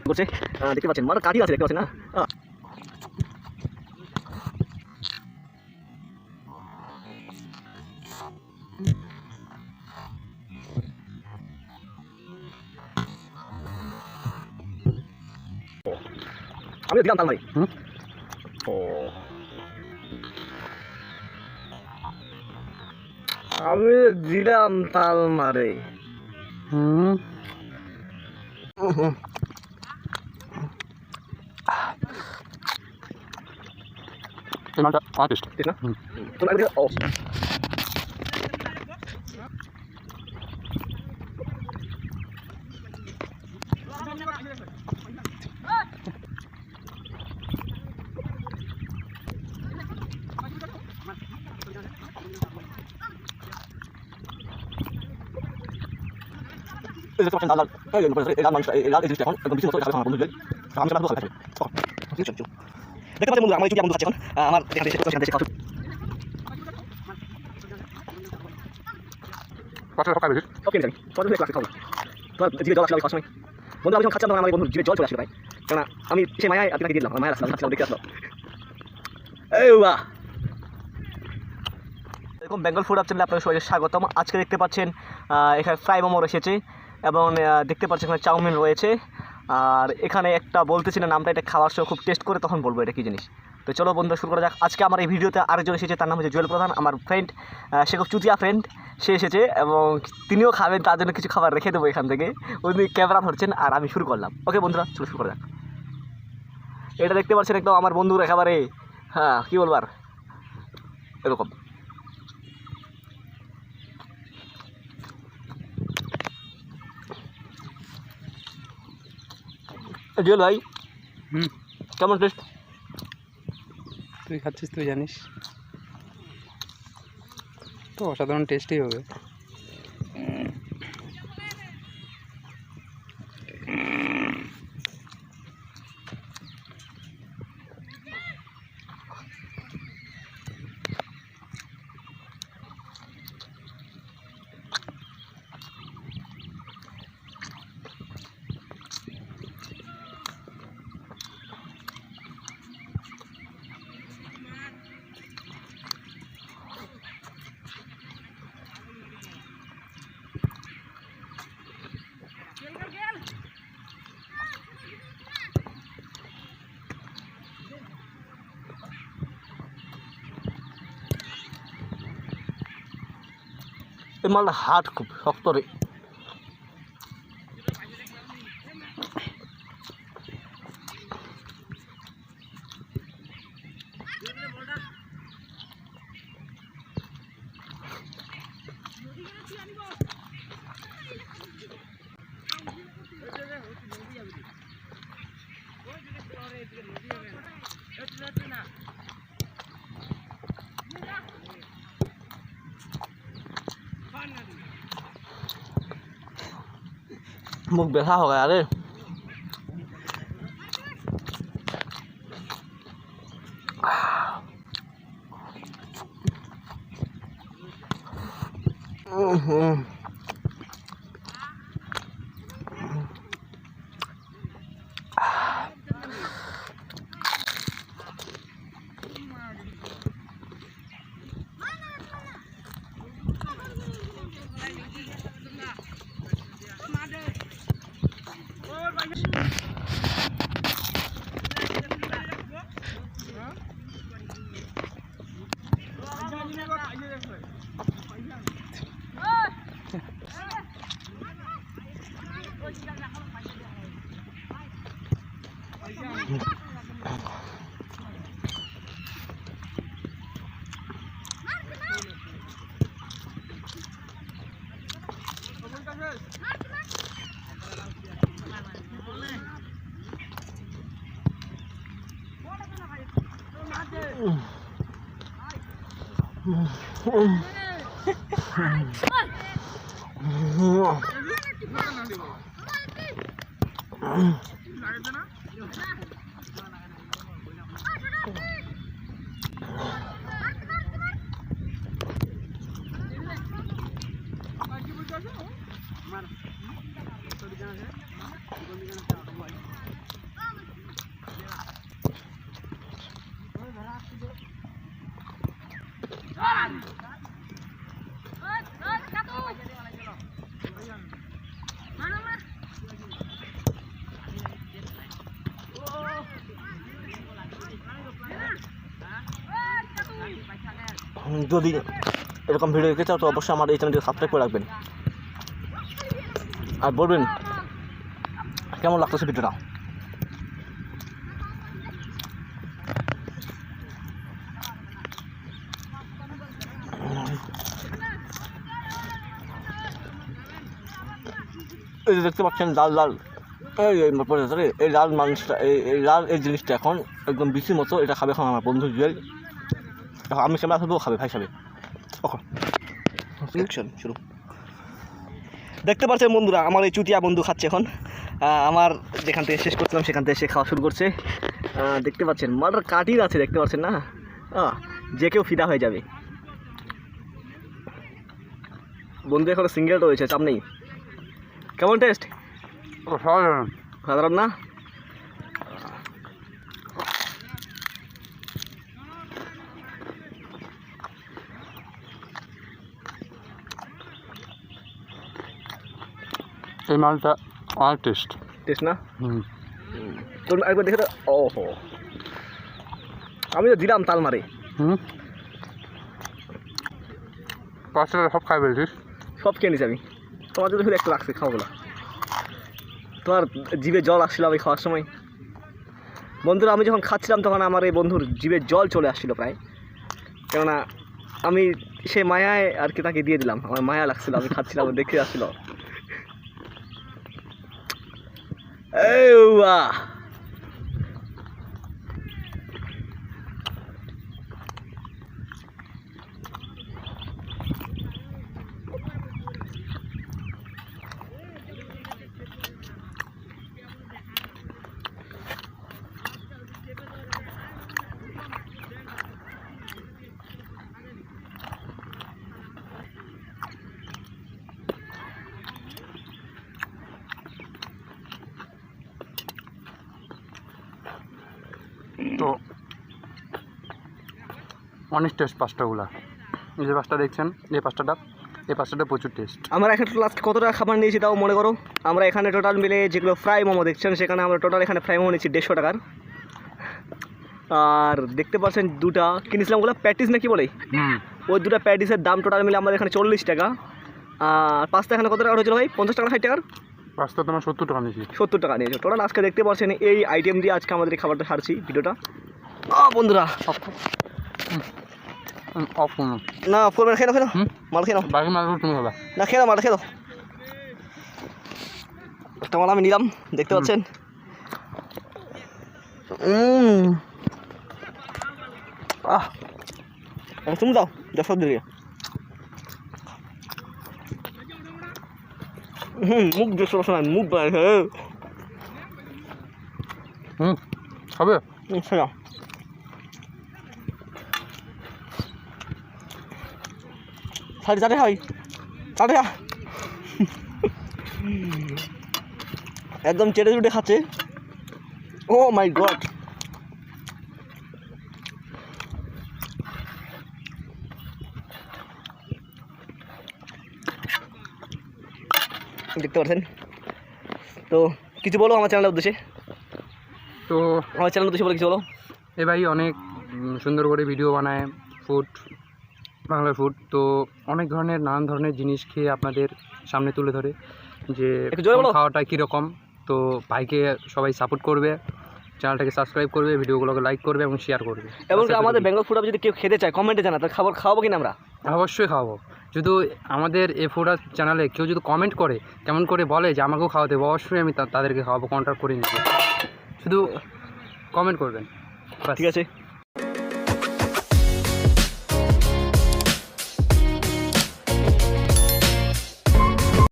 করছে দেখতে পাচ্ছেন মানে কাটি আছে দেখতে পাচ্ছেন না আমি দিলাম তাল মারি ও আমি দিলাম তাল মারে মালটা আর্টিস্ট ঠিক না তোমার ও দেখতে পাচ্ছেন লাল লাল মানুষ লাল এই জিনিসটা এখন একদম বেশি মতো খাবে আমার বন্ধুদের আমি সেটা খাবে দেখতে পাচ্ছেন বন্ধু আমার ইউটিউবে বন্ধু খাচ্ছে এখন আমার এখানে এসে সেখানে এসে খাচ্ছে কত টাকা বেশি ওকে জানি কত হয়ে ক্লাসে খাবো তো জিভে জল আসলে খাওয়ার সময় বন্ধু আমি যখন খাচ্ছিলাম তখন আমার বন্ধু জিভে জল চলে আসলো ভাই কেন আমি সে মায়ায় আপনাকে দিলাম মায়ের আসলাম খাচ্ছিলাম দেখে আসলো এই বাহ এরকম বেঙ্গল ফুড আপ চ্যানেলে আপনাদের সবাইকে স্বাগতম। আজকে দেখতে পাচ্ছেন এখানে ফ্রাই মোমো এসেছে এবং দেখতে পাচ্ছেন এখানে চাউমিন রয়েছে আর এখানে একটা বলতেছি না নামটা, এটা খাওয়ার সময় খুব টেস্ট করে তখন বলবো এটা কী জিনিস। তো চলো বন্ধু শুরু করা যাক। আজকে আমার এই ভিডিওতে আরেকজন এসেছে, তার নাম হচ্ছে জুয়েল প্রধান, আমার ফ্রেন্ড, সে খুব চুতিয়া ফ্রেন্ড, সে এসেছে এবং তিনিও খাবেন, তার জন্য কিছু খাবার রেখে দেবো এখান থেকে। উনি ক্যামেরা ধরছেন আর আমি শুরু করলাম। ওকে বন্ধুরা শুরু করা যাক। এটা দেখতে পাচ্ছেন একদম আমার বন্ধুর একেবারে হ্যাঁ কী বলবার এরকম জুয়েল ভাই কেমন টেস্ট? তুই খাচ্ছিস তুই জানিস, তো অসাধারণ টেস্টই হবে। এই মালটা হার্ড খুব শক্ত রে। मुख बैठा हो गया रे। যদি এরকম ভিডিও দেখতে চাও তো অবশ্যই আমার এই চ্যানেলটি সাবস্ক্রাইব করে রাখবেন আর বলবেন কেমন লাগতেছে ভিডিওটা। এই যে দেখতে পাচ্ছেন লাল লাল এই লাল মানুষটা এই লাল এই জিনিসটা এখন একদম বিচির মতো, এটা খাবে এখন আমার বন্ধু জুয়েল। আমি ক্যামেরা থাকবো, খাবে ভাই খাবে। ওকে শুরু। দেখতে পাচ্ছেন বন্ধুরা, আমার এই চুটিয়া বন্ধু খাচ্ছে এখন। আমার যেখান থেকে শেষ করছিলাম সেখান থেকে সে খাওয়া শুরু করছে। দেখতে পাচ্ছেন মাটার কাটির আছে, দেখতে পাচ্ছেন না, যে কেউ ফিদা হয়ে যাবে। বন্ধু এখন সিঙ্গেল রয়েছে, চাপ নেই। কেমন টেস্ট? সাধারণ না? এই মালটা অনেক টেস্ট না? তোর একবার দেখে তো, ওহো আমি তো দিলাম তাল মারে। পাঁচটা সব খাই বলছিস? সব খেয়ে নিছি আমি, তোমার যদি একটু লাগছে খাওয়াবো না। তোমার জিভে জল আসছিল আমি খাওয়ার সময়। বন্ধুরা আমি যখন খাচ্ছিলাম তখন আমার এই বন্ধুর জিভে জল চলে আসছিল প্রায়, কেননা আমি সে মায়ায় আর কি তাকে দিয়ে দিলাম। আমার মায়া লাগছিল, আমি খাচ্ছিলাম, দেখে আসছিল। তো অনেক টেস্ট পাঁচটাগুলা। এই যে পাঁচটা দেখছেন, এই পাঁচটাটা প্রচুর টেস্ট। আমরা এখানে টোটাল আজকে কত টাকা খাবার নিয়েছি তাও মনে করো। আমরা এখানে টোটাল মিলে যেগুলো ফ্রাই মোমো দেখছেন সেখানে আমরা টোটাল এখানে ফ্রাই মোমো নিয়েছি 150 টাকার। আর দেখতে পাচ্ছেন দুটা কিনেছিলাম, ওগুলো প্যাটিস নাকি বলে, ওই দুটো প্যাটিসের দাম টোটাল মিলে আমাদের এখানে 40 টাকা। আর পাঁচটা এখানে কত টাকা হয়েছিল ভাই? 50 টাকা 60 টাকার? পাঁচটা তোমার 70 টাকা নিয়েছি। 70 টাকা নিয়েছো টোটাল। আজকে দেখতে পাচ্ছেন এই আইটেম দিয়ে আজকে আমাদের এই খাবারটা সারছি ভিডিওটা। বন্ধুরা অফ করুন না, অফ করবে না, খেয়ে নাও মাল খেয়ে নাও। বাকি মাল তুমি খাবা না, খেয়ে নাও মাল খেয়ে নাও। একটা মাল আমি নিলাম, দেখতে পাচ্ছেন। তুমি দাও সব দিকে। মুখ দেখতে পাচ্ছ না, মুখ খাবে খেয়ে সাড়ে চারে হয় চারে একদম চেটে চুটে খাচ্ছে। ও মাই গড, দেখতে পাচ্ছেন। তো কিছু বলো আমার চ্যানেলের উদ্দেশ্যে। তো আমার চ্যানেলের উদ্দেশ্যে বলে কিছু বলো। এ ভাই অনেক সুন্দর করে ভিডিও বানায় ফুড, বাংলার ফুড। তো অনেক ধরনের নানান ধরনের জিনিস খেয়ে আপনাদের সামনে তুলে ধরে যে খাওয়াটা কীরকম। তো ভাইকে সবাই সাপোর্ট করবে, চ্যানেলটাকে সাবস্ক্রাইব করবে, ভিডিওগুলোকে লাইক করবে এবং শেয়ার করবে। এবং আমাদের বেঙ্গল ফুড যদি কেউ খেতে চায় কমেন্টে জানা, তার খাবার খাওয়াবো কিনা আমরা? অবশ্যই খাওয়াবো। যদি আমাদের এ ফুড চ্যানেলে কেউ যদি কমেন্ট করে, কেমন করে বলে যে আমাকেও খাওয়াতে হবে, অবশ্যই আমি তাদেরকে খাওয়াবো, কন্ট্যাক্ট করে নিব। শুধু কমেন্ট করবেন, ঠিক আছে।